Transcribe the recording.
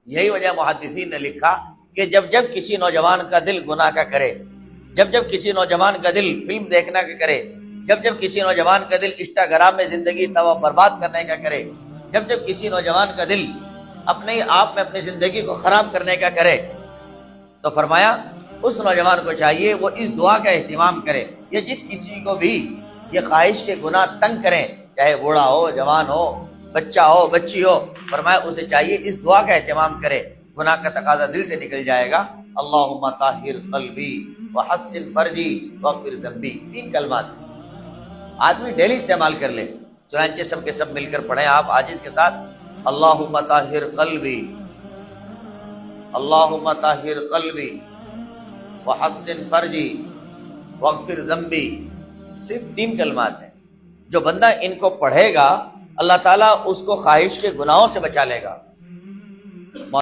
یہی وجہ محدثین نے لکھا کہ جب جب کسی نوجوان کا دل گناہ کا کرے، جب جب کسی نوجوان کا دل فلم دیکھنا کا کرے، جب جب کسی نوجوان کا دل انسٹاگرام میں زندگی تباہ برباد کرنے کا کرے، جب جب کسی نوجوان کا دل اپنے آپ میں اپنی زندگی کو خراب کرنے کا کرے، تو فرمایا اس نوجوان کو چاہیے وہ اس دعا کا اہتمام کرے، یا جس کسی کو بھی یہ خواہش کے گناہ تنگ کریں، چاہے بوڑھا ہو، جوان ہو، بچہ ہو، بچی ہو، فرمایا اسے چاہیے اس دعا کا اہتمام کرے، گناہ کا تقاضا دل سے نکل جائے گا۔ اللہم طاہر قلبی وحسن فرجی واغفر ذنبی، 3 کلمات آدمی ڈیلی استعمال کر لے۔ چنانچہ سب کے سب مل کر پڑھیں آپ عاجز کے ساتھ، اللہم طاہر قلبی، اللہم طاہر قلبی وحسن فرجی واغفر ذنبی۔ صرف 3 کلمات ہیں، جو بندہ ان کو پڑھے گا اللہ تعالیٰ اس کو خواہش کے گناہوں سے بچا لے گا۔